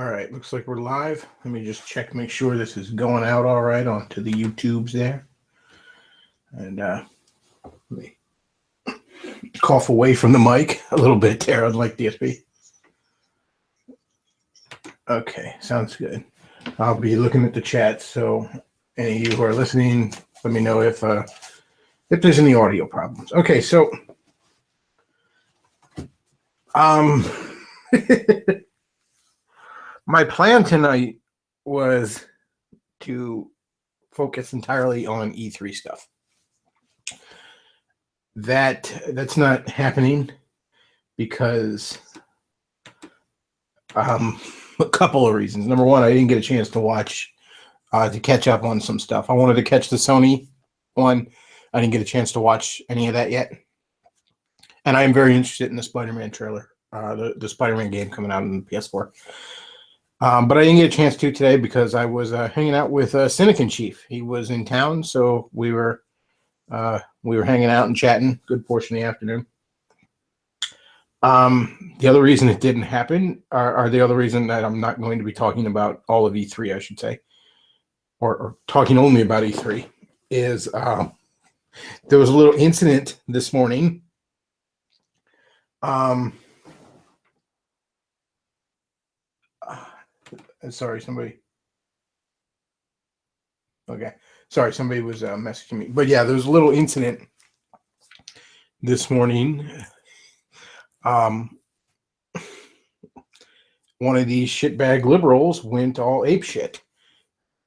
All right, looks like we're live. Let me just check, make sure this is going out all right onto the YouTubes there. And let me cough away from the mic a little bit there, unlike DSP. Okay, sounds good. I'll be looking at the chat, so any of you who are listening, let me know if there's any audio problems. Okay, so my plan tonight was to focus entirely on E3 stuff. That's not happening because a couple of reasons. Number one, I didn't get a chance to watch to catch up on some stuff. I wanted to catch the Sony one. I didn't get a chance to watch any of that yet. And I am very interested in the Spider-Man trailer, the Spider-Man game coming out on the PS4. But I didn't get a chance to today because I was hanging out with Cynic and Chief. He was in town, so we were hanging out and chatting good portion of the afternoon. The other reason it didn't happen, or the other reason that I'm not going to be talking about all of E3, I should say, or talking only about E3, is there was a little incident this morning. Sorry, somebody. Okay, sorry, somebody was messaging me. But yeah, there was a little incident this morning. One of these shitbag liberals went all apeshit.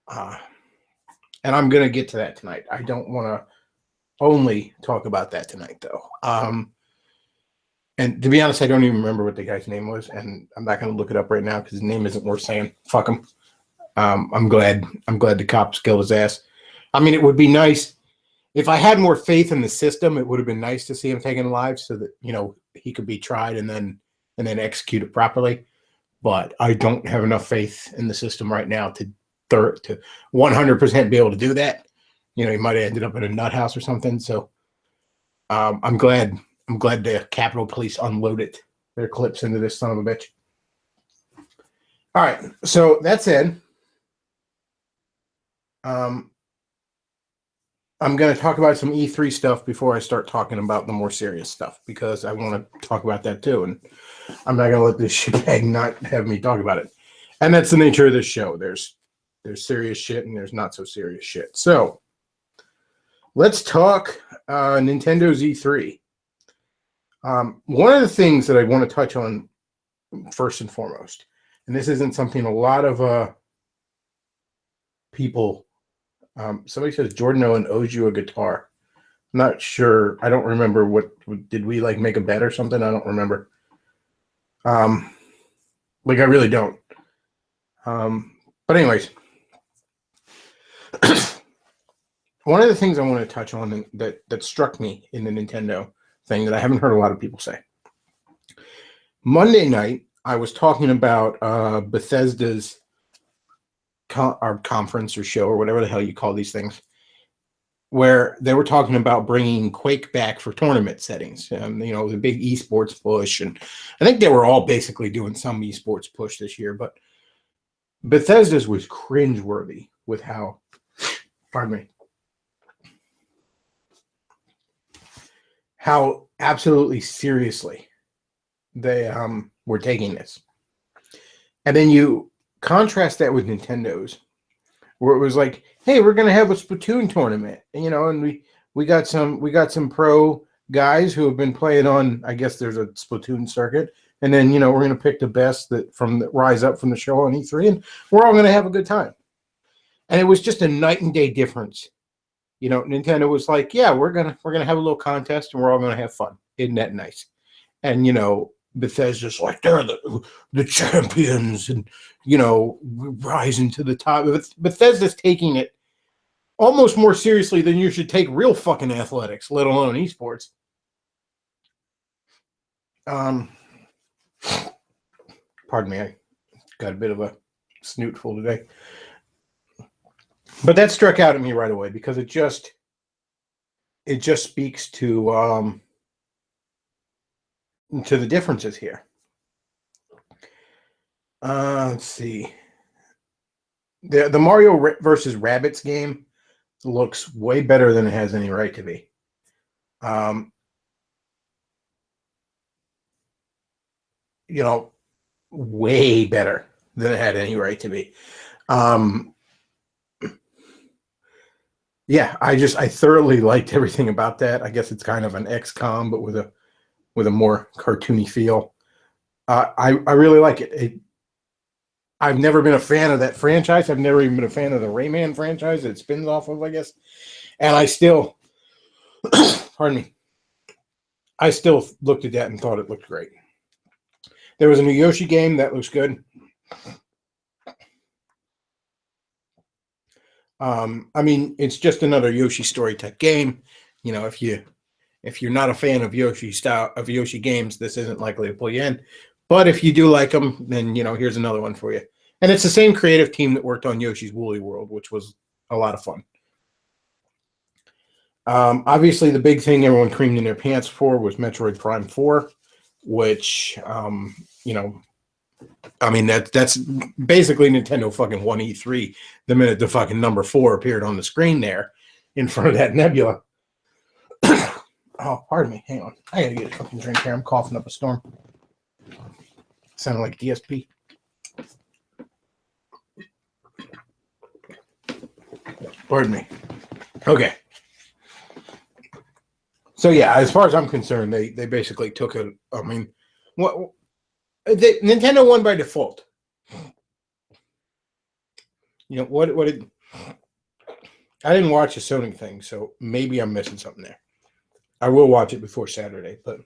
And I'm going to get to that tonight. I don't want to only talk about that tonight, though. And to be honest, I don't even remember what the guy's name was, and I'm not going to look it up right now because his name isn't worth saying. Fuck him. I'm glad the cops killed his ass. I mean, it would be nice if I had more faith in the system. It would have been nice to see him taken alive so that he could be tried and then executed properly. But I don't have enough faith in the system right now to 100% be able to do that. He might have ended up in a nut house or something. So I'm glad the Capitol Police unloaded their clips into this son of a bitch. All right. So that said, I'm going to talk about some E3 stuff before I start talking about the more serious stuff, because I want to talk about that too. And I'm not going to let this shitbag not have me talk about it. And that's the nature of this show. There's serious shit and there's not so serious shit. So let's talk Nintendo's E3. One of the things that I want to touch on first and foremost, and this isn't something a lot of people, somebody says Jordan Owen owes you a guitar. I'm not sure. I don't remember did we make a bet or something? I don't remember. I really don't. But anyways, one of the things I want to touch on that struck me in the Nintendo thing that I haven't heard a lot of people say. Monday night, I was talking about Bethesda's conference or show or whatever the hell you call these things, where they were talking about bringing Quake back for tournament settings. The big esports push, and I think they were all basically doing some esports push this year, but Bethesda's was cringeworthy with how, pardon me, how absolutely seriously they were taking this. And then you contrast that with Nintendo's, where it was like, hey, we're going to have a Splatoon tournament, and we got some pro guys who have been playing on, I guess there's a Splatoon circuit, and then we're going to pick the best that rise up from the show on E3, and we're all going to have a good time. And it was just a night and day difference. Nintendo was like, yeah, we're gonna have a little contest and we're all gonna have fun. Isn't that nice? And Bethesda's like, they're the champions, and rising to the top. Bethesda's taking it almost more seriously than you should take real fucking athletics, let alone esports. Pardon me, I got a bit of a snootful today. But that struck out at me right away because it just speaks to the differences here. Let's see. The Mario versus Rabbids game looks way better than it has any right to be. You know, way better than it had any right to be. Yeah, I thoroughly liked everything about that. I guess it's kind of an XCOM, but with a more cartoony feel. I really like it. I've never been a fan of that franchise. I've never even been a fan of the Rayman franchise that it spins off of, I guess. And I still, pardon me, I still looked at that and thought it looked great. There was a new Yoshi game that looks good. I mean, it's just another Yoshi story type game. You know, if you're not a fan of Yoshi games, this isn't likely to pull you in. But if you do like them, then here's another one for you. And it's the same creative team that worked on Yoshi's Woolly World, which was a lot of fun. Obviously, the big thing everyone creamed in their pants for was Metroid Prime 4, which I mean that's basically Nintendo fucking won E3 the minute the fucking number 4 appeared on the screen there in front of that nebula. Oh, pardon me. Hang on. I gotta get a fucking drink here. I'm coughing up a storm. Sounded like DSP. Pardon me. Okay. So yeah, as far as I'm concerned, they basically took it. I mean, Nintendo won by default. What did I didn't watch the Sony thing, so maybe I'm missing something there. I will watch it before Saturday, but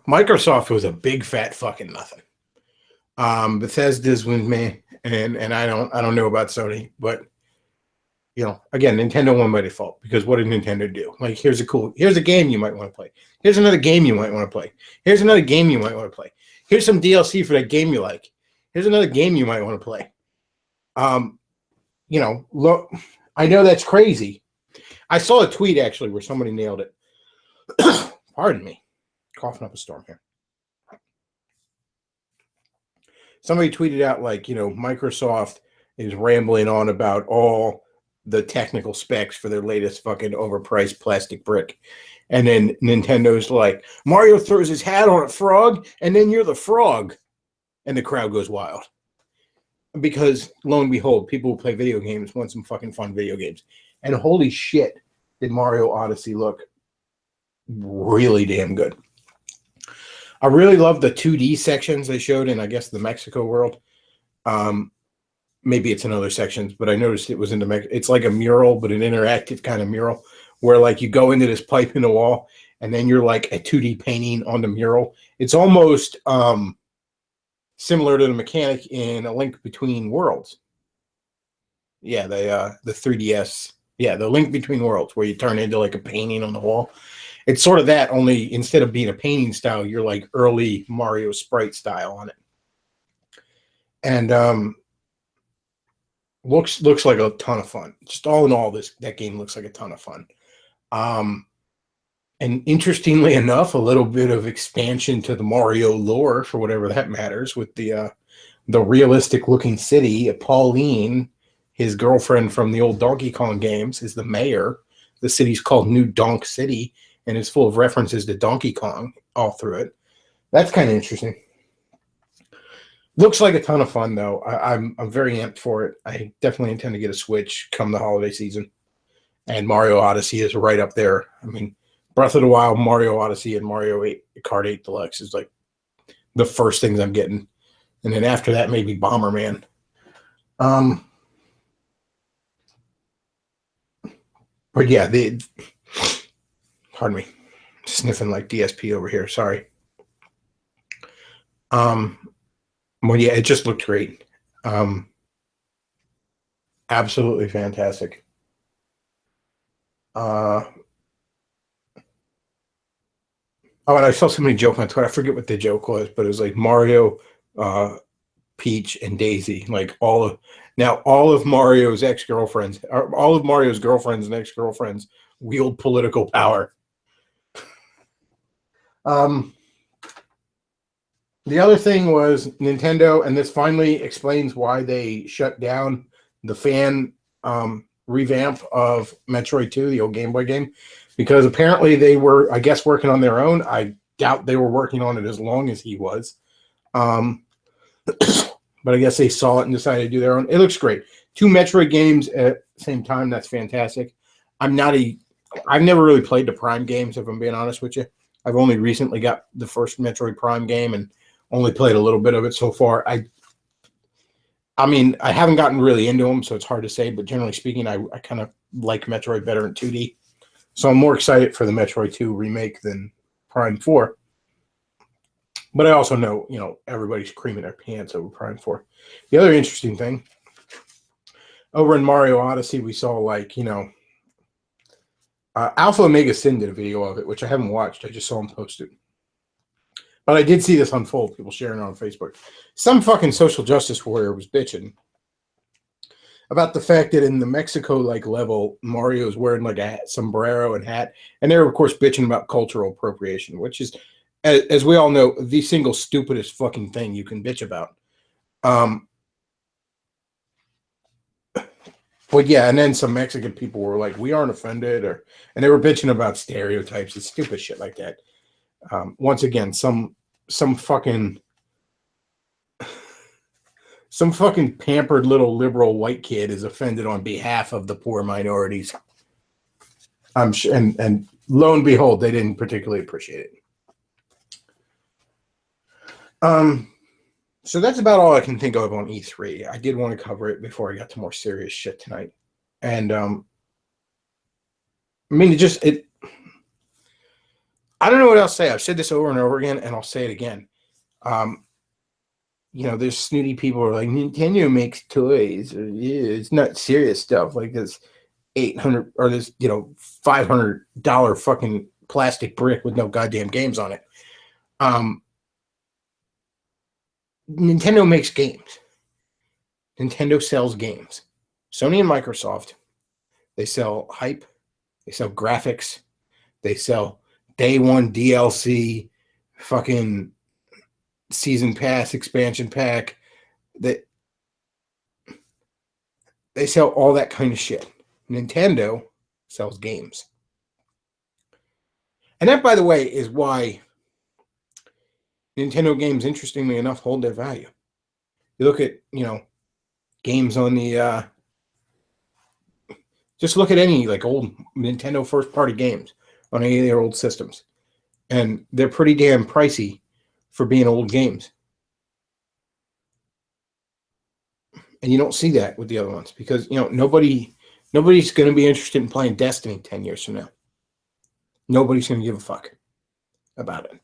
Microsoft was a big fat fucking nothing. Bethesda's with me, and I don't know about Sony, but again, Nintendo won by default because what did Nintendo do? Like, here's a game you might want to play. Here's another game you might want to play. Here's another game you might want to play. Here's some DLC for that game you like. Here's another game you might want to play. Look, I know that's crazy. I saw a tweet actually where somebody nailed it. Pardon me. Coughing up a storm here. Somebody tweeted out Microsoft is rambling on about all the technical specs for their latest fucking overpriced plastic brick. And then Nintendo's like, Mario throws his hat on a frog, and then you're the frog. And the crowd goes wild. Because, lo and behold, people who play video games want some fucking fun video games. And holy shit, did Mario Odyssey look really damn good. I really love the 2D sections they showed in, I guess, the Mexico world. Maybe it's in other sections, but I noticed it was in it's like a mural, but an interactive kind of mural where like you go into this pipe in the wall and then you're like a 2D painting on the mural. It's almost similar to the mechanic in A Link Between Worlds. Yeah, the 3DS. Yeah, the Link Between Worlds where you turn into like a painting on the wall. It's sort of that, only instead of being a painting style, you're like early Mario sprite style on it. And looks like a ton of fun. Just all in all, that game looks like a ton of fun. And interestingly enough, a little bit of expansion to the Mario lore, for whatever that matters, with the realistic looking city. Pauline, his girlfriend from the old Donkey Kong games, is the mayor. The city's called New Donk City, and it's full of references to Donkey Kong all through it. That's kind of interesting. Looks like a ton of fun, though. I'm very amped for it. I definitely intend to get a Switch come the holiday season. And Mario Odyssey is right up there. I mean, Breath of the Wild, Mario Odyssey, and Mario Kart 8 Deluxe is like the first things I'm getting. And then after that, maybe Bomberman. But yeah, pardon me, sniffing like DSP over here. Sorry. Well, yeah, it just looked great. Absolutely fantastic. Oh, and I saw somebody joke on Twitter. I forget what the joke was, but it was like Mario, Peach, and Daisy. Like all of Mario's ex-girlfriends, all of Mario's girlfriends and ex-girlfriends wield political power. The other thing was Nintendo, and this finally explains why they shut down the fan revamp of Metroid 2, the old Game Boy game, because apparently they were, I guess, working on their own. I doubt they were working on it as long as he was. But I guess they saw it and decided to do their own. It looks great. 2 Metroid games at the same time. That's fantastic. I've never really played the Prime games, if I'm being honest with you. I've only recently got the first Metroid Prime game and only played a little bit of it so far. I mean, I haven't gotten really into them, so it's hard to say, but generally speaking, I kind of like Metroid better in 2D. So I'm more excited for the Metroid 2 remake than Prime 4. But I also know, everybody's creaming their pants over Prime 4. The other interesting thing, over in Mario Odyssey, we saw, Alpha Omega Sin did a video of it, which I haven't watched. I just saw him post it. But I did see this unfold, people sharing it on Facebook. Some fucking social justice warrior was bitching about the fact that in the Mexico level, Mario's wearing a sombrero and hat, and they're of course bitching about cultural appropriation, which is, as we all know, the single stupidest fucking thing you can bitch about. But yeah, and then some Mexican people were like, "We aren't offended," and they were bitching about stereotypes and stupid shit like that. Once again, some fucking pampered little liberal white kid is offended on behalf of the poor minorities. I'm sure, and lo and behold, they didn't particularly appreciate it. So that's about all I can think of on E3. I did want to cover it before I got to more serious shit tonight. And I mean, I don't know what else to say. I've said this over and over again, and I'll say it again. There's snooty people who are like, Nintendo makes toys. It's not serious stuff like this $800 or this, $500 fucking plastic brick with no goddamn games on it. Nintendo makes games. Nintendo sells games. Sony and Microsoft, they sell hype. They sell graphics. They sell day one DLC, fucking season pass, expansion pack. They sell all that kind of shit. Nintendo sells games. And that, by the way, is why Nintendo games, interestingly enough, hold their value. You look at, games on the, just look at any old Nintendo first-party games on any of their old systems. And they're pretty damn pricey for being old games. And you don't see that with the other ones because, nobody's going to be interested in playing Destiny 10 years from now. Nobody's going to give a fuck about it.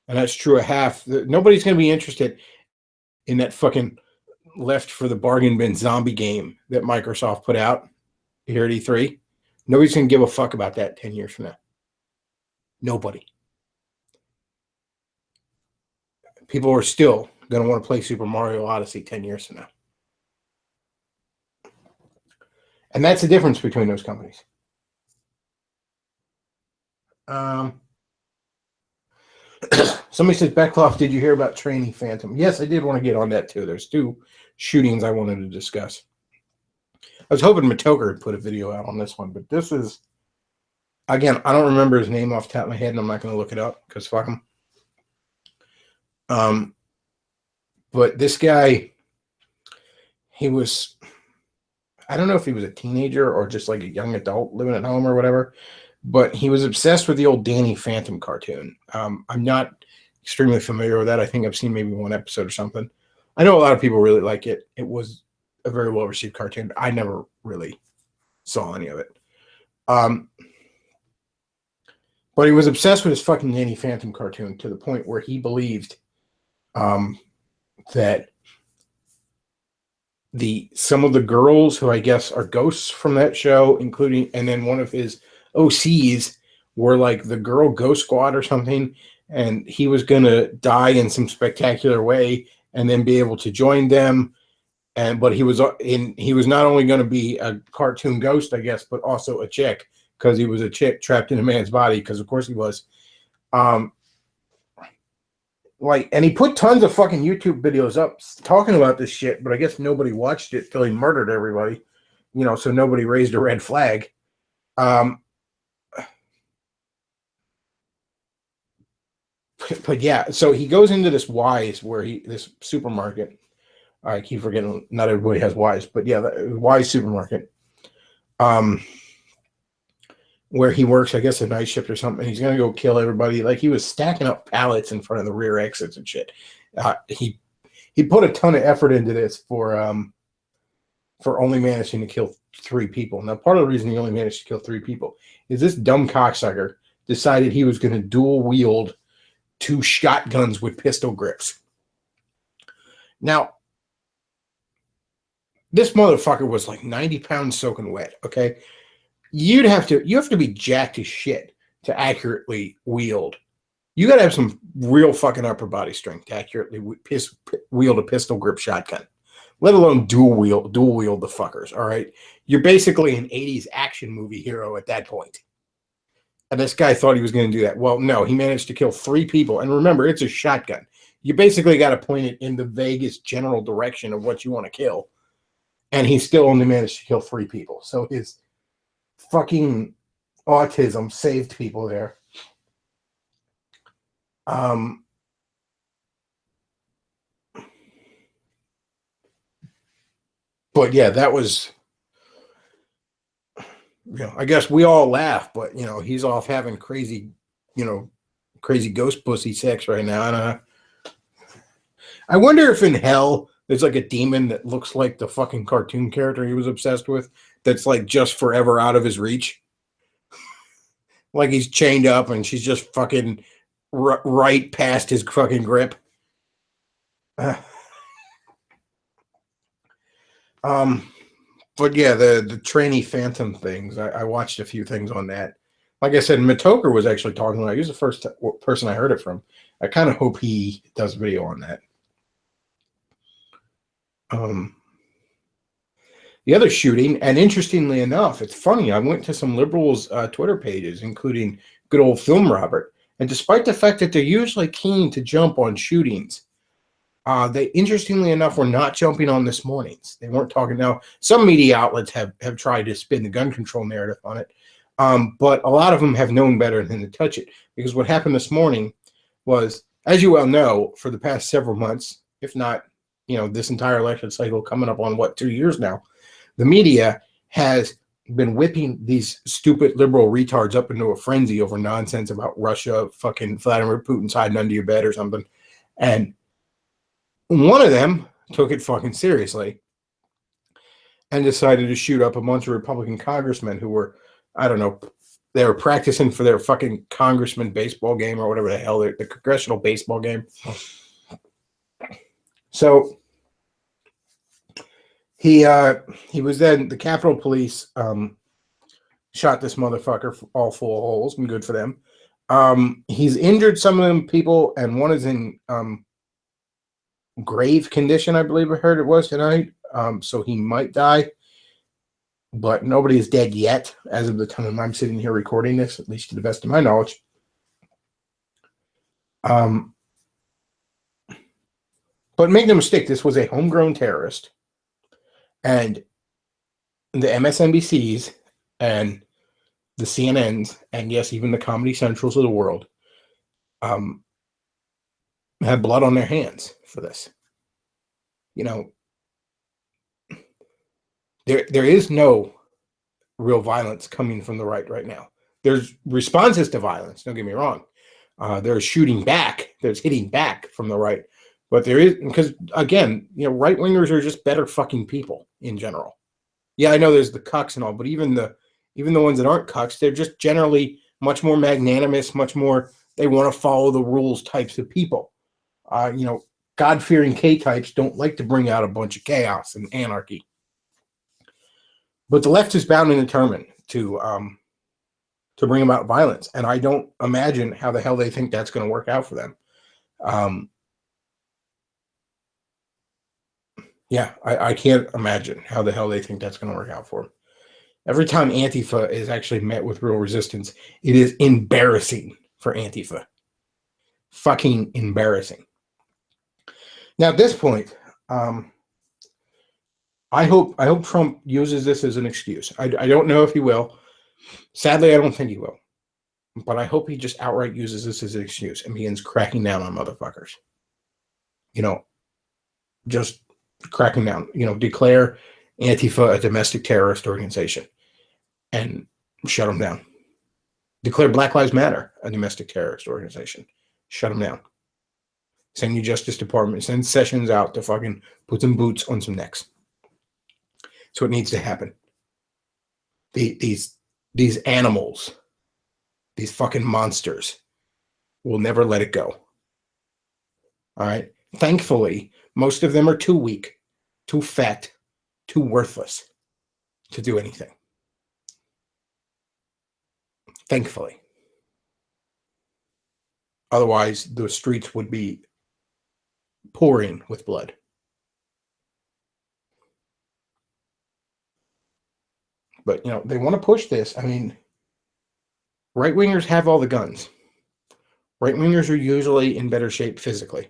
And that's true of half. Nobody's going to be interested in that fucking left for the bargain bin zombie game that Microsoft put out here at E3. Nobody's going to give a fuck about that 10 years from now. Nobody. People are still going to want to play Super Mario Odyssey 10 years from now. And that's the difference between those companies. Somebody says, Bechtloff, did you hear about Trainee Phantom? Yes, I did want to get on that too. There's 2 shootings I wanted to discuss. I was hoping Matoker would put a video out on this one, but this is, again, I don't remember his name off the top of my head, and I'm not going to look it up because fuck him. But this guy, he was, I don't know if he was a teenager or just a young adult living at home or whatever, but he was obsessed with the old Danny Phantom cartoon. I'm not extremely familiar with that. I think I've seen maybe 1 episode or something. I know a lot of people really like it. It was a very well-received cartoon. I never really saw any of it. But he was obsessed with his fucking Danny Phantom cartoon to the point where he believed that some of the girls who I guess are ghosts from that show, including, and then one of his OCs were the Girl Ghost Squad or something, and he was going to die in some spectacular way and then be able to join them. But he was not only going to be a cartoon ghost, I guess, but also a chick, because he was a chick trapped in a man's body, because of course he was. Like, and he put tons of fucking YouTube videos up talking about this shit, but I guess nobody watched it till he murdered everybody, so nobody raised a red flag. But yeah, so he goes into this Wise this supermarket. I keep forgetting not everybody has Wise, but yeah, the Wise supermarket. Where he works, I guess a night shift or something. He's gonna go kill everybody. Like, he was stacking up pallets in front of the rear exits and shit. He put a ton of effort into this for only managing to kill 3 people. Now, part of the reason he only managed to kill 3 people is this dumb cocksucker decided he was going to dual wield 2 shotguns with pistol grips. Now, this motherfucker was like 90 pounds soaking wet, okay? You have to be jacked as shit to accurately wield. You got to have some real fucking upper body strength to accurately wield a pistol grip shotgun, let alone dual wield the fuckers, all right? You're basically an 80s action movie hero at that point. And this guy thought he was going to do that. Well, no, he managed to kill 3 people. And remember, it's a shotgun. You basically got to point it in the vaguest general direction of what you want to kill. And he still only managed to kill 3 people. So his fucking autism saved people there. But yeah, that was, I guess we all laugh, but he's off having crazy ghost pussy sex right now. And I wonder if in hell there's like a demon that looks like the fucking cartoon character he was obsessed with, that's like just forever out of his reach. Like, he's chained up and she's just fucking right past his fucking grip. But yeah, the trainee phantom things, I watched a few things on that. Like I said, Matoker was actually talking about it. He was the first person I heard it from. I kind of hope he does a video on that. The other shooting, and interestingly enough, it's funny, I went to some liberals' Twitter pages, including good old Film Robert, and despite the fact that they're usually keen to jump on shootings, they, interestingly enough, were not jumping on this morning's. They weren't talking. Now, some media outlets have tried to spin the gun control narrative on it, but a lot of them have known better than to touch it, because what happened this morning was, as you well know, for the past several months, if not, this entire election cycle coming up on, 2 years now, the media has been whipping these stupid liberal retards up into a frenzy over nonsense about Russia, fucking Vladimir Putin's hiding under your bed or something. And one of them took it fucking seriously and decided to shoot up a bunch of Republican congressmen who were, I don't know, they were practicing for their fucking congressman baseball game or whatever the hell, the congressional baseball game. So he was then, the Capitol Police shot this motherfucker all full of holes, and good for them. He's injured some of them people, and one is in grave condition, I believe I heard it was tonight. So he might die, but nobody is dead yet as of the time I'm sitting here recording this, at least to the best of my knowledge. But make no mistake, this was a homegrown terrorist. And the MSNBCs and the CNNs, and yes, even the Comedy Centrals of the world, had blood on their hands for this. There is no real violence coming from the right now. There's responses to violence, don't get me wrong. There's shooting back, there's hitting back from the right. But there is, because again, right-wingers are just better fucking people in general. Yeah, I know there's the cucks and all, but even the ones that aren't cucks, they're just generally much more magnanimous, much more, they want to follow the rules types of people. God-fearing K-types don't like to bring out a bunch of chaos and anarchy. But the left is bound and determined to bring about violence, and I don't imagine how the hell they think that's going to work out for them. Yeah, I can't imagine how the hell they think that's going to work out for them. Every time Antifa is actually met with real resistance, it is embarrassing for Antifa. Fucking embarrassing. Now, at this point, I hope Trump uses this as an excuse. I don't know if he will. Sadly, I don't think he will. But I hope he just outright uses this as an excuse and begins cracking down on motherfuckers. Just cracking down. Declare Antifa a domestic terrorist organization and shut them down. Declare Black Lives Matter a domestic terrorist organization. Shut them down. Send your Justice Department, send Sessions out to fucking put some boots on some necks. That's what needs to happen. These animals, these fucking monsters, will never let it go. All right? Thankfully, most of them are too weak, too fat, too worthless to do anything. Thankfully. Otherwise, the streets would be pouring with blood. But, they want to push this. I mean, right-wingers have all the guns. Right-wingers are usually in better shape physically.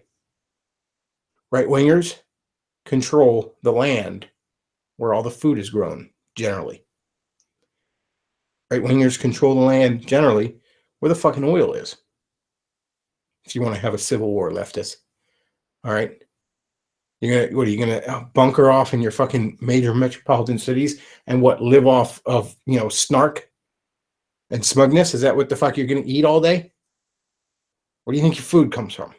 Right-wingers control the land where all the food is grown, generally. Right-wingers control the land, generally, where the fucking oil is. If you want to have a civil war, leftists. All right? Are you gonna bunker off in your fucking major metropolitan cities and live off of, snark and smugness? Is that what the fuck you're gonna eat all day? Where do you think your food comes from?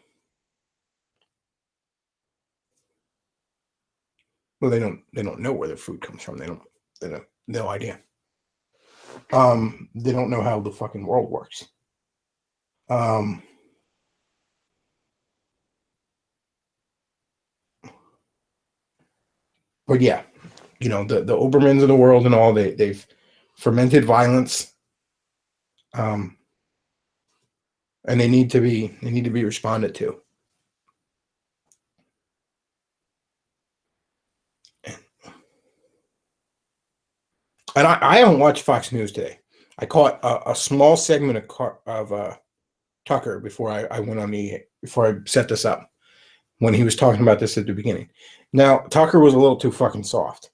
Well, they don't know where their food comes from. They have no idea. They don't know how the fucking world works. But yeah, the Obermans of the world and all, they've fermented violence, and they need to be responded to. And I haven't watched Fox News today. I caught a small segment of Tucker before I went on before I set this up, when he was talking about this at the beginning. Now, Tucker was a little too fucking soft,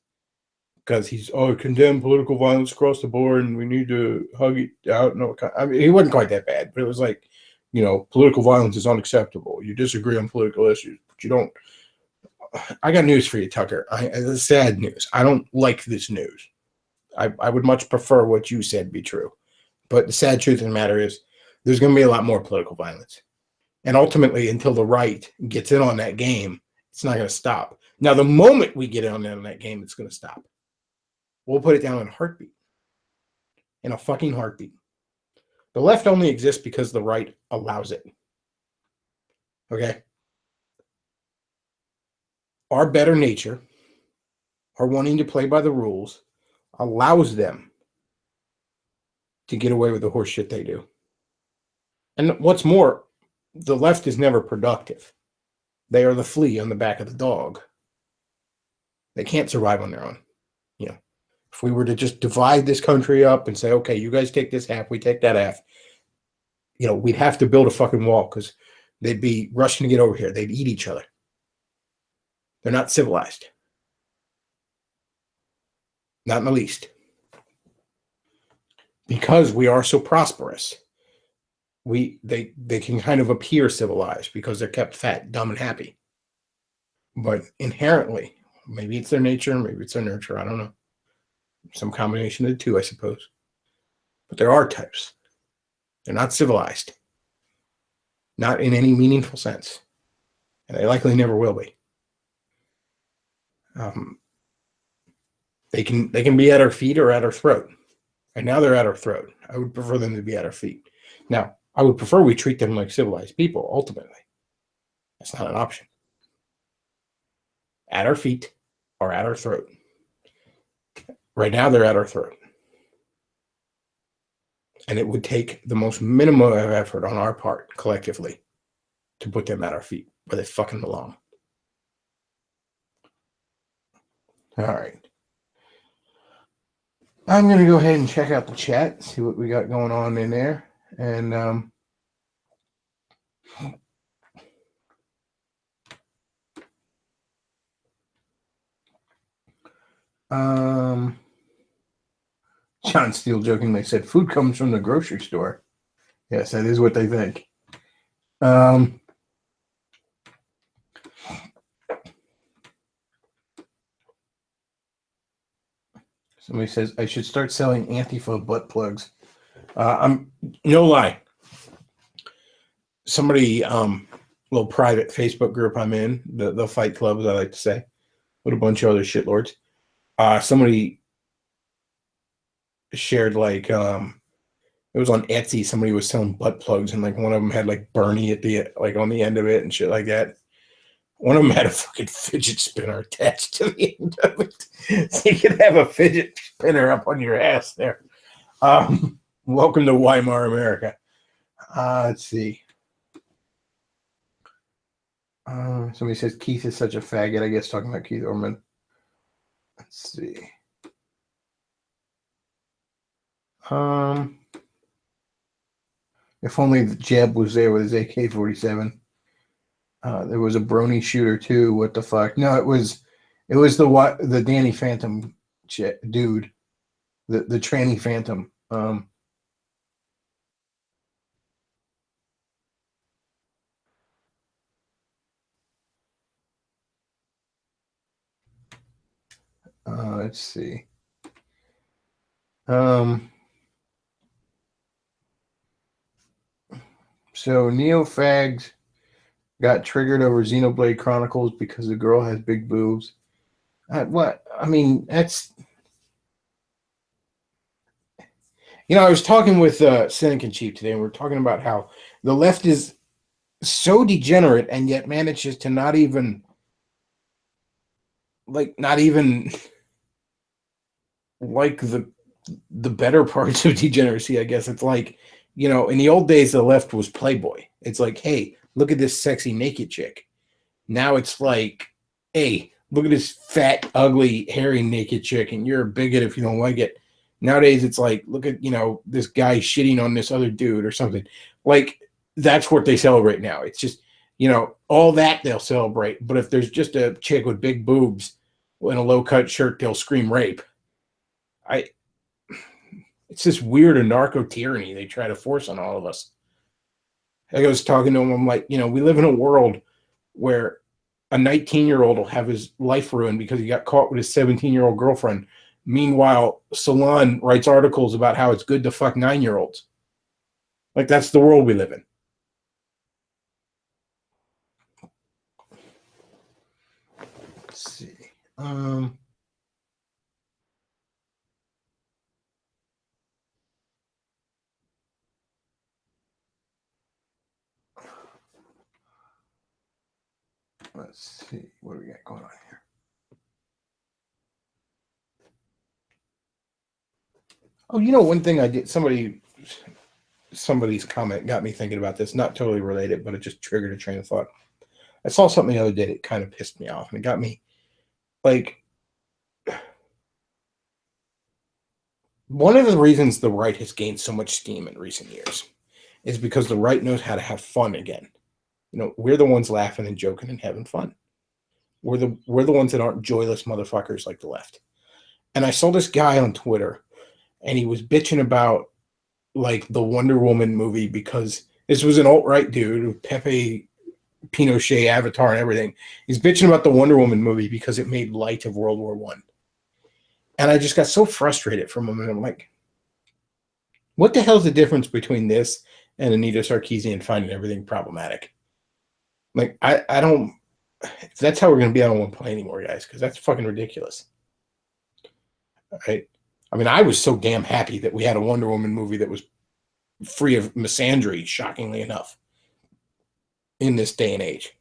because he's condemn political violence across the board and we need to hug it out. No, I mean, he wasn't quite that bad, but it was like, political violence is unacceptable. You disagree on political issues, but you don't. I got news for you, Tucker. It's sad news. I don't like this news. I would much prefer what you said be true. But the sad truth of the matter is there's going to be a lot more political violence. And ultimately, until the right gets in on that game, it's not going to stop. Now, the moment we get in on that game, it's going to stop. We'll put it down in a heartbeat. In a fucking heartbeat. The left only exists because the right allows it. Okay? Our better nature, our wanting to play by the rules, allows them to get away with the horse shit they do. And what's more, the left is never productive. They are the flea on the back of the dog. They can't survive on their own. If we were to just divide this country up and say, okay, you guys take this half, we take that half, we'd have to build a fucking wall, because they'd be rushing to get over here. They'd eat each other. They're not civilized. Not in the least. Because we are so prosperous, they can kind of appear civilized because they're kept fat, dumb, and happy. But inherently, maybe it's their nature, maybe it's their nurture, I don't know. Some combination of the two, I suppose. But there are types. They're not civilized. Not in any meaningful sense. And they likely never will be. They can be at our feet or at our throat. And now they're at our throat. I would prefer them to be at our feet. Now, I would prefer we treat them like civilized people, ultimately. That's not an option. At our feet or at our throat. Right now, they're at our throat. And it would take the most minimum of effort on our part, collectively, to put them at our feet, where they fucking belong. All right. I'm going to go ahead and check out the chat, see what we got going on in there. And John Steele jokingly said, "Food comes from the grocery store." Yes, that is what they think. Somebody says I should start selling Antifa butt plugs. I'm no lie. Somebody, little private Facebook group I'm in, the Fight Club, as I like to say, with a bunch of other shitlords. Somebody shared like it was on Etsy. Somebody was selling butt plugs, and like one of them had like Bernie at the like on the end of it and shit like that. One of them had a fucking fidget spinner attached to the end of it, so you could have a fidget spinner up on your ass there. Welcome to Weimar America. Let's see. Somebody says Keith is such a faggot. I guess talking about Keith Orman. Let's see. If only the Jeb was there with his AK-47. There was a brony shooter too. What the fuck? No, it was the Danny Phantom dude, the tranny Phantom. Let's see. So Neofags got triggered over Xenoblade Chronicles because the girl has big boobs. What? I mean, that's. I was talking with Cynic and Cheap today, and we are talking about how the left is so degenerate and yet manages to not even like the better parts of degeneracy. I guess it's like, in the old days, the left was Playboy. It's like, hey, look at this sexy naked chick. Now it's like, hey, look at this fat, ugly, hairy, naked chick, and you're a bigot if you don't like it. Nowadays, it's like, look at, this guy shitting on this other dude or something. Like, that's what they celebrate now. It's just, all that they'll celebrate. But if there's just a chick with big boobs in a low-cut shirt, they'll scream rape. It's this weird anarcho tyranny they try to force on all of us. I was talking to him, I'm like, we live in a world where a 19-year-old will have his life ruined because he got caught with his 17-year-old girlfriend. Meanwhile, Salon writes articles about how it's good to fuck 9-year-olds. Like, that's the world we live in. Let's see. Let's see. What do we got going on here? Oh, one thing I did, somebody's comment got me thinking about this. Not totally related, but it just triggered a train of thought. I saw something the other day that kind of pissed me off, and it got me like, one of the reasons the right has gained so much steam in recent years is because the right knows how to have fun again. We're the ones laughing and joking and having fun. We're the ones that aren't joyless motherfuckers like the left. And I saw this guy on Twitter, and he was bitching about like the Wonder Woman movie because this was an alt-right dude with Pepe Pinochet avatar and everything. He's bitching about the Wonder Woman movie because it made light of World War I. And I just got so frustrated from him, and I'm like, what the hell's the difference between this and Anita Sarkeesian finding everything problematic? Like, I don't, if that's how we're going to be, I don't want to play anymore, guys, because that's fucking ridiculous. Right? I mean, I was so damn happy that we had a Wonder Woman movie that was free of misandry, shockingly enough, in this day and age.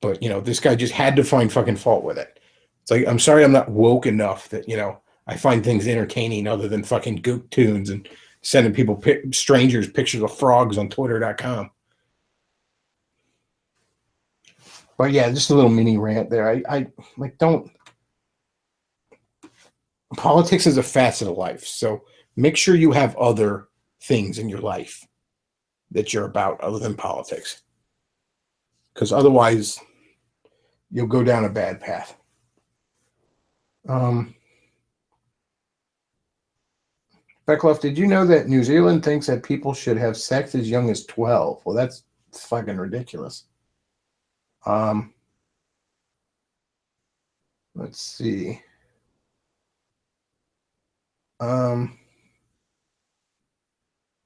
But, this guy just had to find fucking fault with it. It's like, I'm sorry I'm not woke enough that, I find things entertaining other than fucking gook tunes and sending people, strangers, pictures of frogs on Twitter.com. But yeah, just a little mini rant there. I like, don't. Politics is a facet of life, so make sure you have other things in your life that you're about other than politics. Because otherwise, you'll go down a bad path. Bechtloff, did you know that New Zealand thinks that people should have sex as young as 12? Well, that's fucking ridiculous. Let's see.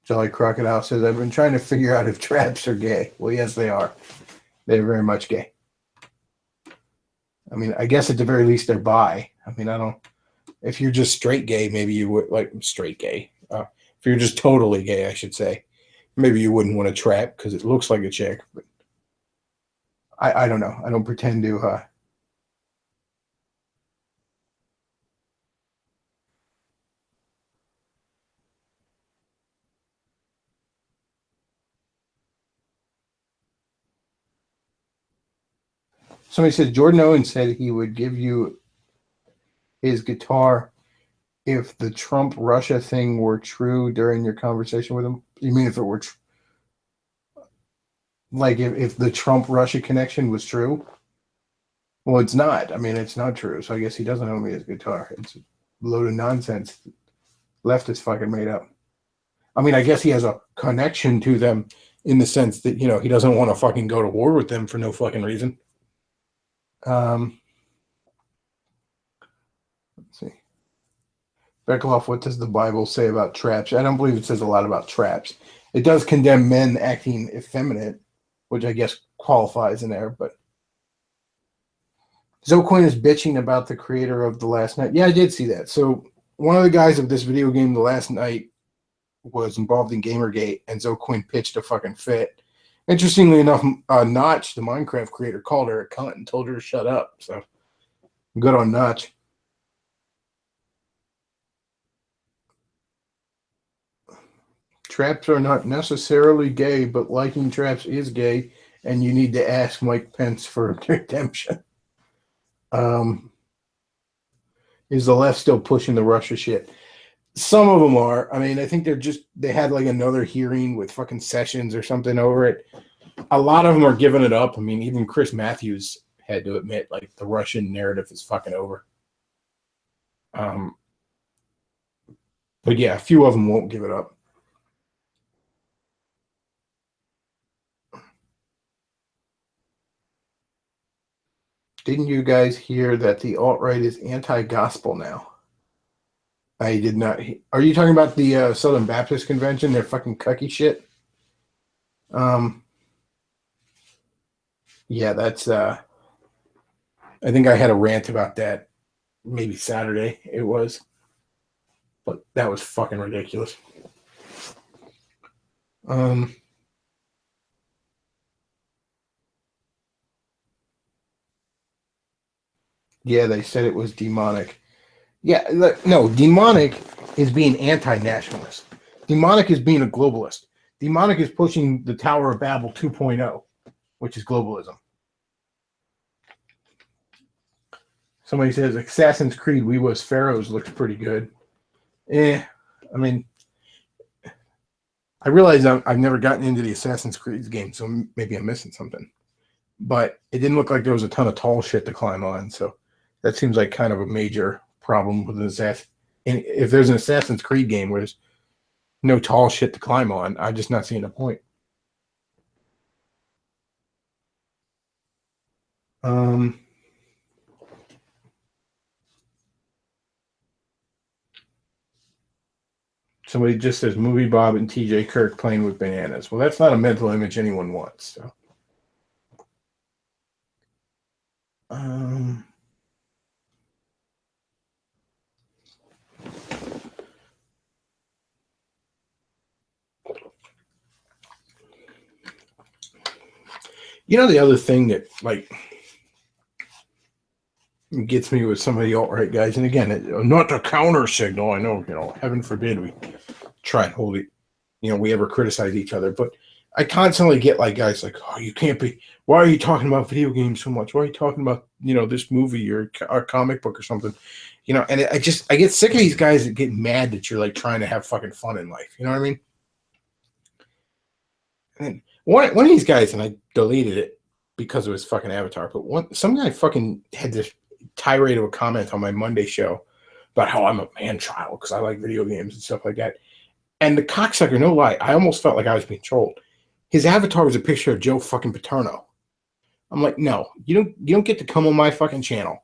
Jolly Crocodile says, I've been trying to figure out if traps are gay. Well, yes, they are. They're very much gay. I mean, I guess at the very least they're bi. I mean, I don't. If you're just straight gay, maybe you would like straight gay. If you're just totally gay, I should say, maybe you wouldn't want to trap because it looks like a chick. But I don't know. I don't pretend to. Somebody says Jordan Owen said he would give you his guitar if the Trump Russia thing were true during your conversation with him. You mean if it were like if the Trump Russia connection was true? Well, it's not. I mean, it's not true. So I guess he doesn't owe me his guitar. It's a load of nonsense. Left is fucking made up. I mean, I guess he has a connection to them in the sense that, you know, he doesn't want to fucking go to war with them for no fucking reason. Let's see. Bechtloff, what does the Bible say about traps? I don't believe it says a lot about traps. It does condemn men acting effeminate, which I guess qualifies in there, but Zocoin is bitching about the creator of The Last Night. Yeah, I did see that. So one of the guys of this video game, The Last Night, was involved in Gamergate, and Zocoin pitched a fucking fit. Interestingly enough, Notch, the Minecraft creator, called her a cunt and told her to shut up. So good on Notch. Traps are not necessarily gay, but liking traps is gay, and you need to ask Mike Pence for redemption. Is the left still pushing the Russia shit? Some of them are. I mean, I think they had like another hearing with fucking Sessions or something over it. A lot of them are giving it up. I mean, even Chris Matthews had to admit, like, the Russian narrative is fucking over. But yeah, a few of them won't give it up. Didn't you guys hear that the alt-right is anti-gospel now? I did not. Are you talking about the Southern Baptist Convention? Their fucking cucky shit? Yeah, that's I think I had a rant about that maybe Saturday it was. But that was fucking ridiculous. Yeah, they said it was demonic. Yeah, no, demonic is being anti-nationalist. Demonic is being a globalist. Demonic is pushing the Tower of Babel 2.0, which is globalism. Somebody says Assassin's Creed We Was Pharaohs looks pretty good. I mean, I realize I've never gotten into the Assassin's Creed game, so maybe I'm missing something. But it didn't look like there was a ton of tall shit to climb on, so that seems like kind of a major problem with an Assassin. And if there's an Assassin's Creed game where there's no tall shit to climb on, I'm just not seeing the point. Somebody just says Movie Bob and TJ Kirk playing with bananas. Well, that's not a mental image anyone wants. So. You know, the other thing that like gets me with some of the alt-right guys, and again, not the counter signal. I know, heaven forbid we try and hold it, we ever criticize each other, but I constantly get like guys like, oh, you can't be, why are you talking about video games so much? Why are you talking about, this movie or a comic book or something? And I get sick of these guys that get mad that you're like trying to have fucking fun in life. You know what I mean? And one of these guys, and I deleted it, because of his fucking avatar. But some guy fucking had this tirade of a comment on my Monday show about how I'm a man child because I like video games and stuff like that. And the cocksucker, no lie, I almost felt like I was being trolled. His avatar was a picture of Joe fucking Paterno. I'm like, no, you don't get to come on my fucking channel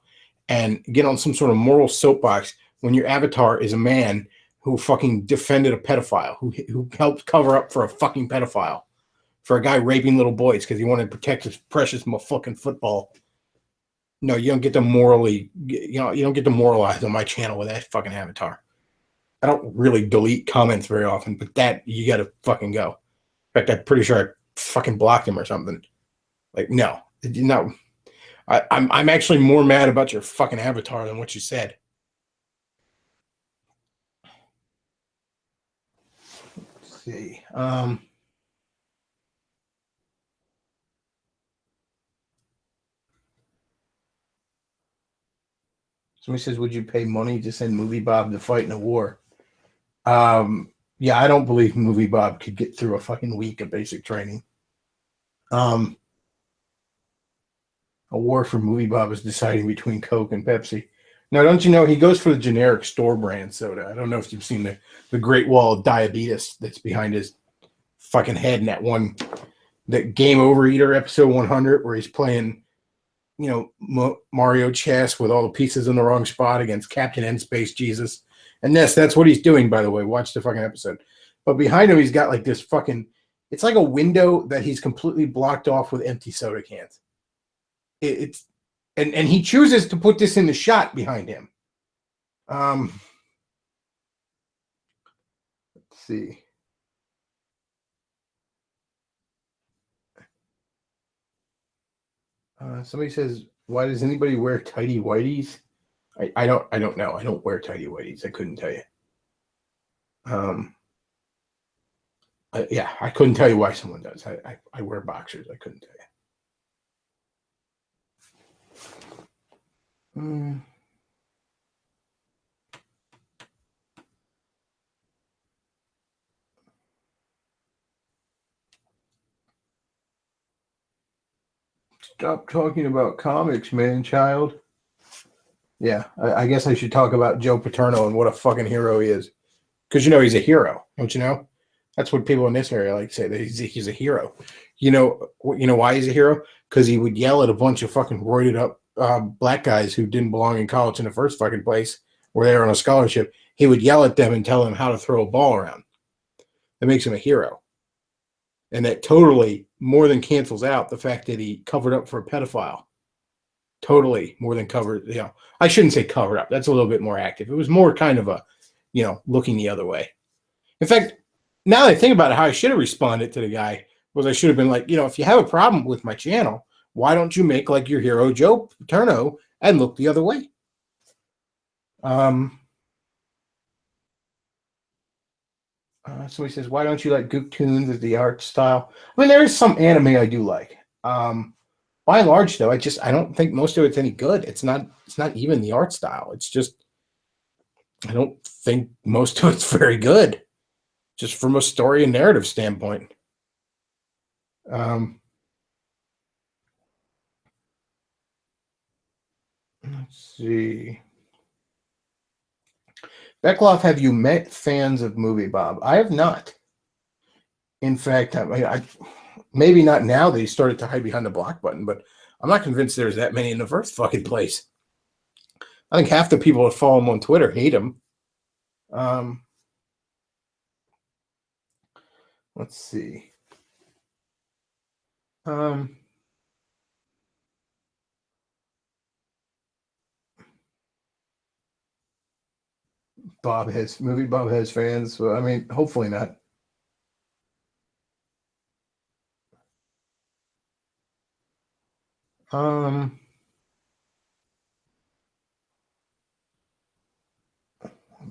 and get on some sort of moral soapbox when your avatar is a man who fucking defended a pedophile, who helped cover up for a fucking pedophile, for a guy raping little boys because he wanted to protect his precious fucking football. No, you don't get to you don't get to moralize on my channel with that fucking avatar. I don't really delete comments very often, but that, you got to fucking go. In fact, I'm pretty sure I fucking blocked him or something. Like, no. I'm actually more mad about your fucking avatar than what you said. Let's see. Somebody says, would you pay money to send Movie Bob to fight in a war? Yeah, I don't believe Movie Bob could get through a fucking week of basic training. A war for Movie Bob is deciding between Coke and Pepsi. Now, don't you know he goes for the generic store brand soda? I don't know if you've seen the Great Wall of Diabetes that's behind his fucking head in that Game Over Eater episode 100 where he's playing, Mario chess with all the pieces in the wrong spot against Captain N Space Jesus. And that's what he's doing, by the way. Watch the fucking episode. But behind him, he's got like this fucking, it's like a window that he's completely blocked off with empty soda cans. And he chooses to put this in the shot behind him. Let's see. Somebody says, why does anybody wear tighty whities? I don't know. I don't wear tighty whities. I couldn't tell you. Yeah, I couldn't tell you why someone does. I wear boxers. I couldn't tell you. Stop talking about comics, man, child. Yeah, I guess I should talk about Joe Paterno and what a fucking hero he is. Because he's a hero, don't you know? That's what people in this area like to say, that he's a hero. You know why he's a hero? Because he would yell at a bunch of fucking roided up black guys who didn't belong in college in the first fucking place, where they were on a scholarship. He would yell at them and tell them how to throw a ball around. That makes him a hero. And that totally more than cancels out the fact that he covered up for a pedophile. Totally more than covered. I shouldn't say covered up. That's a little bit more active. It was more kind of a, looking the other way. In fact, now that I think about it, how I should have responded to the guy was I should have been like, if you have a problem with my channel, why don't you make like your hero Joe Paterno and look the other way? Somebody says, why don't you like Gook Tunes as the art style? I mean, there is some anime I do like. By and large, though, I don't think most of it's any good. It's not even the art style. It's just, I don't think most of it's very good, just from a story and narrative standpoint. Let's see. Bechtloff, have you met fans of Movie Bob? I have not. In fact, I maybe not now that he started to hide behind the block button, but I'm not convinced there's that many in the first fucking place. I think half the people that follow him on Twitter hate him. Let's see. Movie Bob has fans. So, I mean, hopefully not. What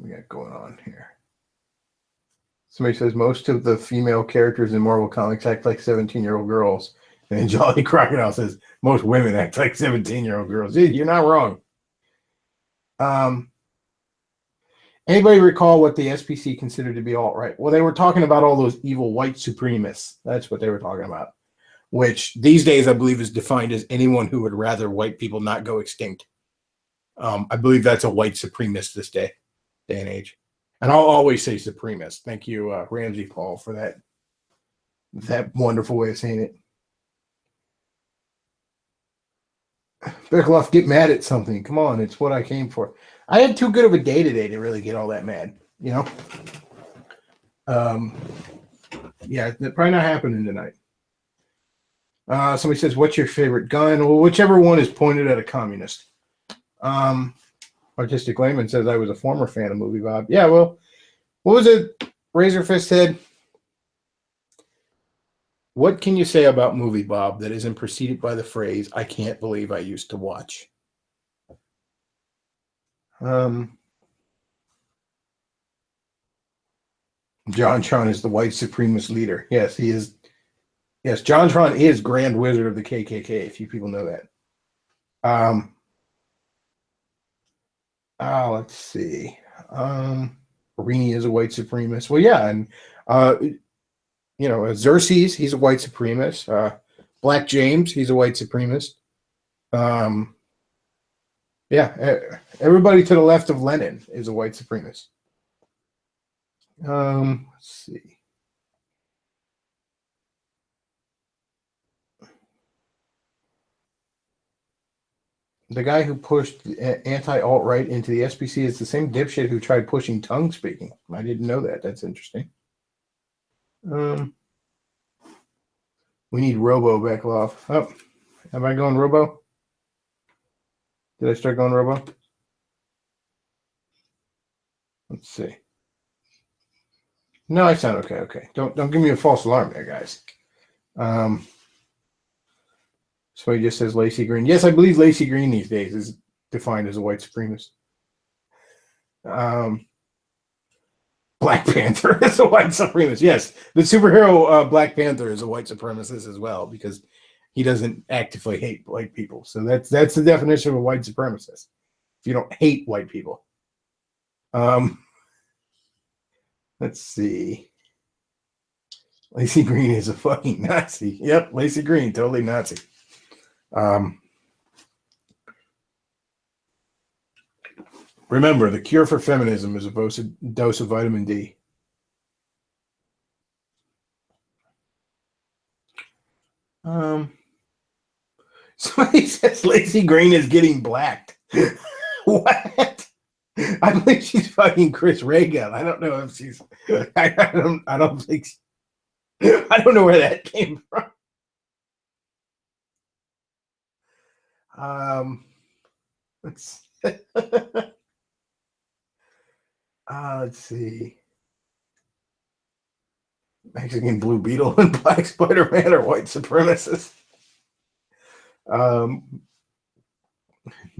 we got going on here? Somebody says most of the female characters in Marvel Comics act like 17-year-old girls. And Jolly Crocodile says most women act like 17-year-old girls. You're not wrong. Anybody recall what the SPC considered to be alt-right? Well, they were talking about all those evil white supremacists. That's what they were talking about. which these days I believe is defined as anyone who would rather white people not go extinct. I believe that's a white supremacist this day and age. And I'll always say supremacist. Thank you, Ramsey Paul, for that wonderful way of saying it. Bechtloff, get mad at something. Come on, it's what I came for. I had too good of a day today to really get all that mad, you know? Yeah, that's probably not happening tonight. Somebody says, what's your favorite gun? Well, whichever one is pointed at a communist. Artistic Layman says, I was a former fan of Movie Bob. Yeah, well, what was it Razorfist said? What can you say about Movie Bob that isn't preceded by the phrase, I can't believe I used to watch? JonTron is the white supremacist leader. Yes, he is. Yes, JonTron is Grand Wizard of the KKK, if you people know that. Let's see. Rini is a white supremacist. Well, yeah, and Xerxes, he's a white supremacist. Black James, he's a white supremacist. Yeah, everybody to the left of Lenin is a white supremacist. Let's see. The guy who pushed anti-alt-right into the SBC is the same dipshit who tried pushing tongue speaking. I didn't know that. That's interesting. We need Robo Bechtloff. Oh, am I going Robo? Did I start going Robo? Let's see. No, I sound okay. Okay, don't give me a false alarm there, guys. So he just says Lacey Green. Yes, I believe Lacey Green these days is defined as a white supremacist. Black Panther is a white supremacist. Yes, the superhero Black Panther is a white supremacist as well because he doesn't actively hate white people. So that's the definition of a white supremacist. If you don't hate white people. Let's see. Lacey Green is a fucking Nazi. Yep, Lacey Green, totally Nazi. Remember, the cure for feminism is a dose of vitamin D. Somebody says Lacey Green is getting blacked. What? I believe she's fucking Chris Reagan. I don't know if she's. I don't think. I don't know where that came from. Let's see. Mexican Blue Beetle and Black Spider-Man are white supremacists.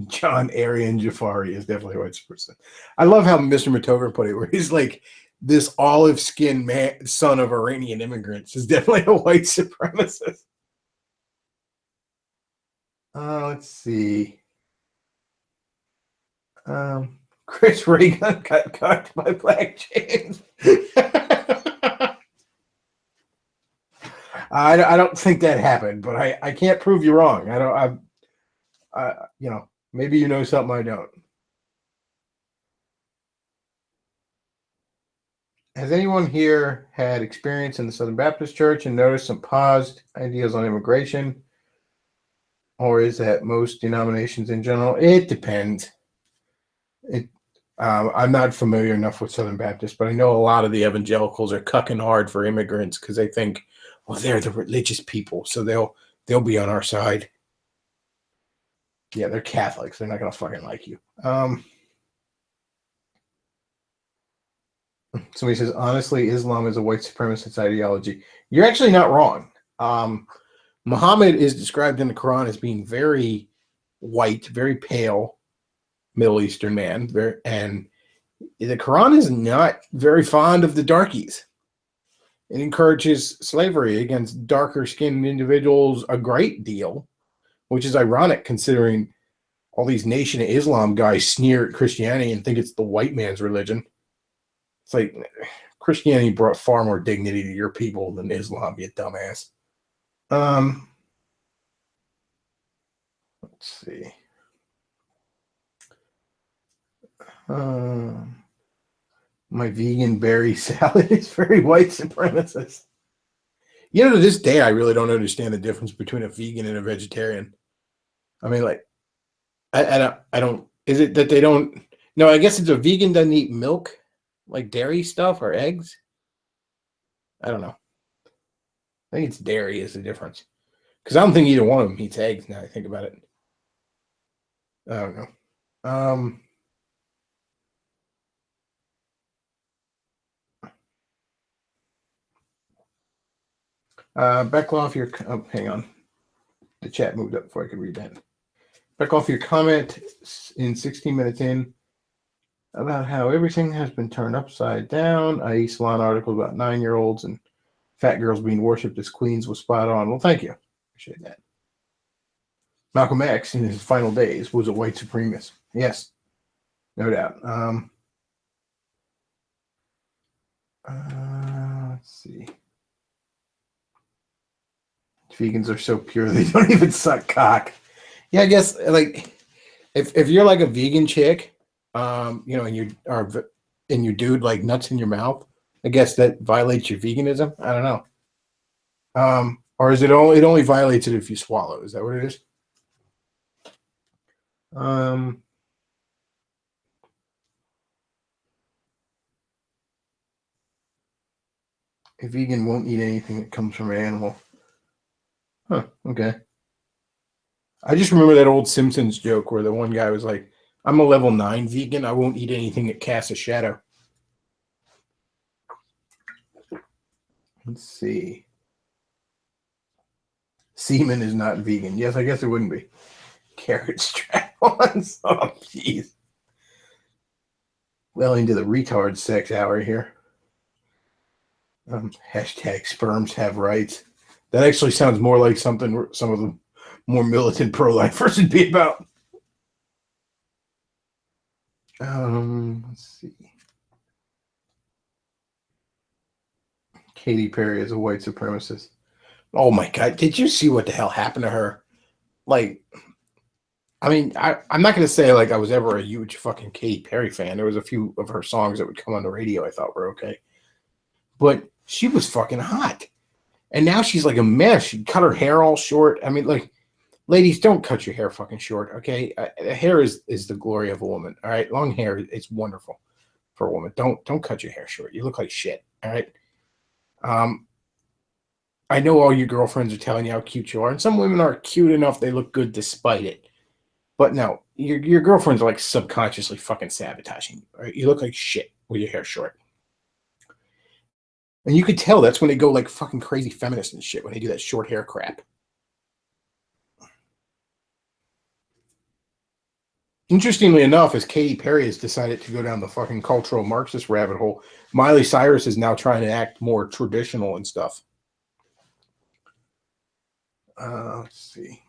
John Arian Jafari is definitely a white supremacist. I love how Mr. Matover put it, where he's like, this olive-skinned man, son of Iranian immigrants is definitely a white supremacist. Let's see. Chris Reagan got cocked by Black James. I don't think that happened, but I can't prove you wrong. Maybe you know something I don't. Has anyone here had experience in the Southern Baptist Church and noticed some paused ideas on immigration? Or is that most denominations in general? It depends. I'm not familiar enough with Southern Baptist, but I know a lot of the evangelicals are cucking hard for immigrants because they think, well, they're the religious people, so they'll be on our side. Yeah, they're Catholics. They're not going to fucking like you. Somebody says, honestly, Islam is a white supremacist ideology. You're actually not wrong. Muhammad is described in the Quran as being very white, very pale Middle Eastern man. And the Quran is not very fond of the darkies. It encourages slavery against darker-skinned individuals a great deal, which is ironic considering all these Nation of Islam guys sneer at Christianity and think it's the white man's religion. It's like Christianity brought far more dignity to your people than Islam, you dumbass. Let's see. My vegan berry salad is very white supremacist. You know, to this day, I really don't understand the difference between a vegan and a vegetarian. I mean, like, I don't. Is it that they don't? No, I guess it's a vegan doesn't eat milk, like dairy stuff or eggs. I don't know. I think it's dairy is the difference. Because I don't think either one of them eats eggs. Now I think about it. I don't know. Bechtloff, hang on. The chat moved up before I could read that. Bechtloff, your comment in 16 minutes in about how everything has been turned upside down, i.e. salon article about 9-year-olds and fat girls being worshipped as queens was spot on. Well, thank you. Appreciate that. Malcolm X, in his final days, was a white supremacist. Yes, no doubt. Let's see. Vegans are so pure they don't even suck cock. Yeah, I guess like if you're like a vegan chick, you know, and your dude like nuts in your mouth, I guess that violates your veganism. I don't know. Or is it only violates it if you swallow? Is that what it is? A vegan won't eat anything that comes from an animal. Huh, okay. I just remember that old Simpsons joke where the one guy was like, I'm a level 9 vegan. I won't eat anything that casts a shadow. Let's see. Semen is not vegan. Yes, I guess it wouldn't be. Carrot strap-ons. Oh, jeez. Well into the retard sex hour here. Hashtag sperms have rights. That actually sounds more like something some of the more militant pro-lifers would be about. Let's see. Katy Perry is a white supremacist. Oh my God. Did you see what the hell happened to her? Like, I mean, I'm not going to say like I was ever a huge fucking Katy Perry fan. There was a few of her songs that would come on the radio I thought were okay. But she was fucking hot. And now she's like a mess. She cut her hair all short. I mean, like, ladies, don't cut your hair fucking short, okay? Hair is the glory of a woman, all right? Long hair is wonderful for a woman. Don't cut your hair short. You look like shit, all right? I know all your girlfriends are telling you how cute you are, and some women are cute enough they look good despite it. But no, your girlfriends are like subconsciously fucking sabotaging you, right? You look like shit with your hair short. And you could tell that's when they go like fucking crazy feminist and shit, when they do that short hair crap. Interestingly enough, as Katy Perry has decided to go down the fucking cultural Marxist rabbit hole, Miley Cyrus is now trying to act more traditional and stuff. Let's see.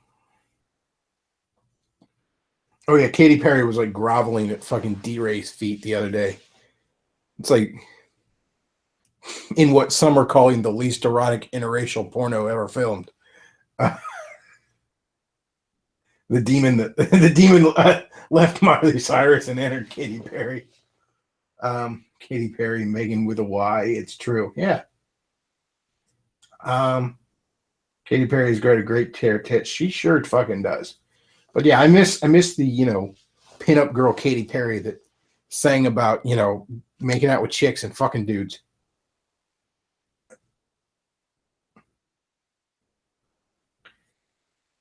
Oh yeah, Katy Perry was like groveling at fucking D-Ray's feet the other day. It's like in what some are calling the least erotic interracial porno ever filmed. The demon left Miley Cyrus and entered Katy Perry. Katy Perry, Megan with a Y. It's true. Yeah. Katy Perry's got a great tear tits. She sure fucking does. But yeah, I miss the pinup girl Katy Perry that sang about making out with chicks and fucking dudes.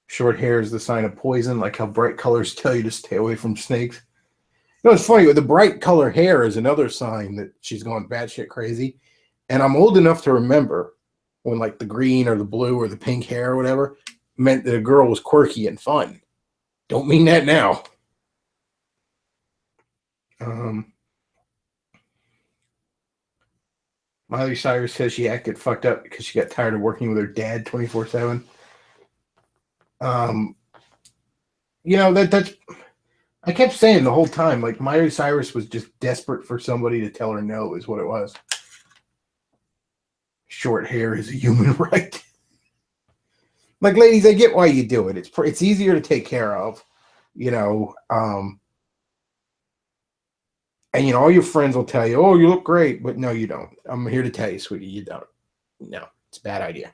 Short hair is the sign of poison, like how bright colors tell you to stay away from snakes. It's funny, the bright color hair is another sign that she's going batshit crazy. And I'm old enough to remember when like the green or the blue or the pink hair or whatever meant that a girl was quirky and fun. Don't mean that now. Miley Cyrus says she acted fucked up because she got tired of working with her dad 24/7. That's I kept saying the whole time, like Miley Cyrus was just desperate for somebody to tell her no, is what it was. Short hair is a human right. Like, ladies, I get why you do it. It's easier to take care of, and all your friends will tell you, "Oh, you look great," but no, you don't. I'm here to tell you, sweetie, you don't. No, it's a bad idea.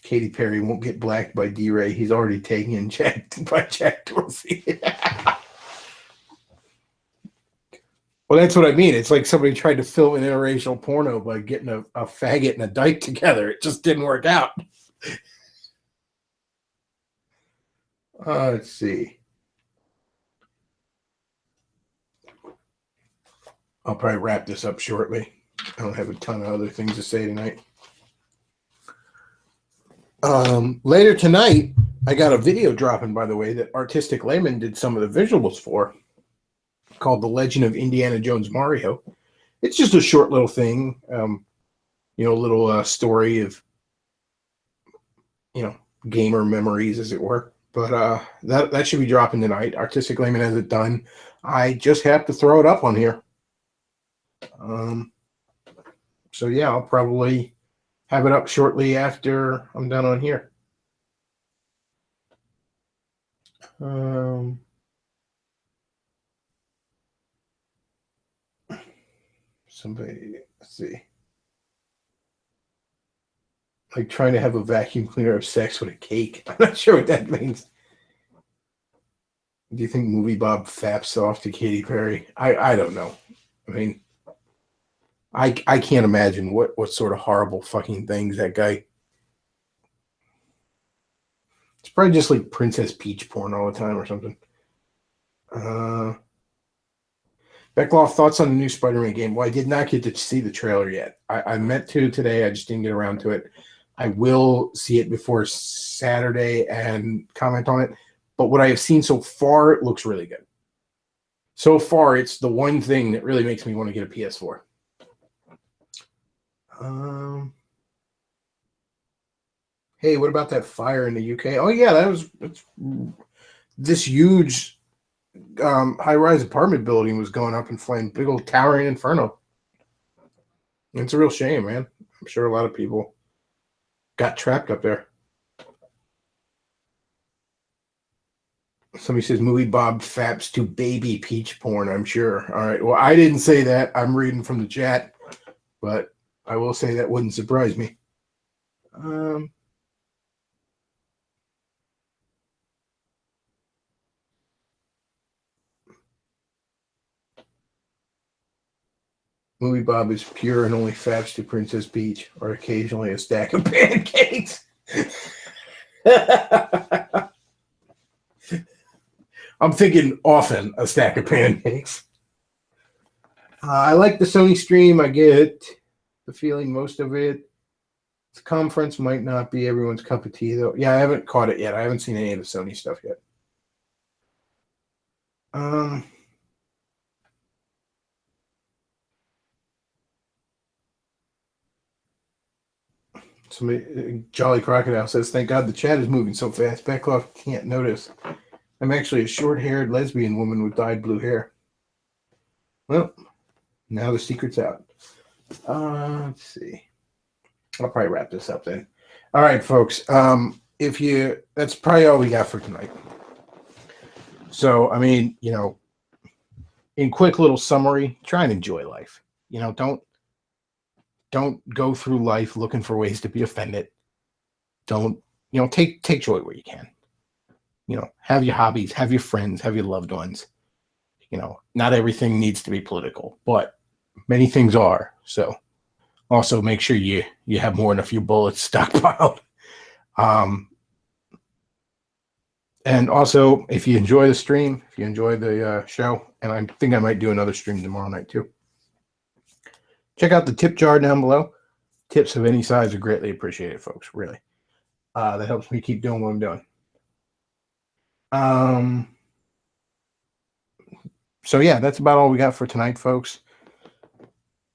Katy Perry won't get blacked by D-Ray. He's already taken in by Jack Dorsey. Well, that's what I mean. It's like somebody tried to film an interracial porno by getting a faggot and a dyke together. It just didn't work out. Let's see. I'll probably wrap this up shortly. I don't have a ton of other things to say tonight. Later tonight, I got a video dropping, by the way, that Artistic Layman did some of the visuals for, called The Legend of Indiana Jones Mario. It's just a short little thing, a little story of, gamer memories, as it were. But that should be dropping tonight. Artistic Layman has it done. I just have to throw it up on here. So yeah, I'll probably have it up shortly after I'm done on here. Somebody, let's see. Like trying to have a vacuum cleaner have sex with a cake. I'm not sure what that means. Do you think Movie Bob faps off to Katy Perry? I don't know. I mean, I can't imagine what sort of horrible fucking things that guy. It's probably just like Princess Peach porn all the time or something. Bechtloff, thoughts on the new Spider-Man game? Well, I did not get to see the trailer yet. I meant to today. I just didn't get around to it. I will see it before Saturday and comment on it. But what I have seen so far, it looks really good. So far, it's the one thing that really makes me want to get a PS4. Hey, what about that fire in the UK? Oh yeah, it's this huge high-rise apartment building was going up in flames. Big old towering inferno. It's a real shame, man. I'm sure a lot of people got trapped up there. Somebody says Movie Bob faps to baby peach porn, I'm sure. All right. Well, I didn't say that. I'm reading from the chat, but I will say that wouldn't surprise me. Movie Bob is pure and only faps to Princess Peach, or occasionally a stack of pancakes. I'm thinking often a stack of pancakes. I like the Sony stream. I get the feeling most of it. The conference might not be everyone's cup of tea, though. Yeah, I haven't caught it yet. I haven't seen any of the Sony stuff yet. Somebody, Jolly Crocodile says, "Thank God the chat is moving so fast. Bechtloff can't notice. I'm actually a short-haired lesbian woman with dyed blue hair." Well, now the secret's out. Let's see. I'll probably wrap this up then. All right, folks. That's probably all we got for tonight. So, I mean, in quick little summary, try and enjoy life. Don't go through life looking for ways to be offended. Don't, take joy where you can. Have your hobbies, have your friends, have your loved ones. Not everything needs to be political, but many things are. So also make sure you have more than a few bullets stockpiled. And also, if you enjoy the stream, if you enjoy the show, and I think I might do another stream tomorrow night too, check out the tip jar down below. Tips of any size are greatly appreciated, folks. Really. That helps me keep doing what I'm doing. So yeah, that's about all we got for tonight, folks.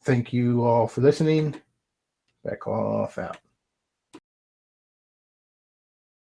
Thank you all for listening. Bechtloff out.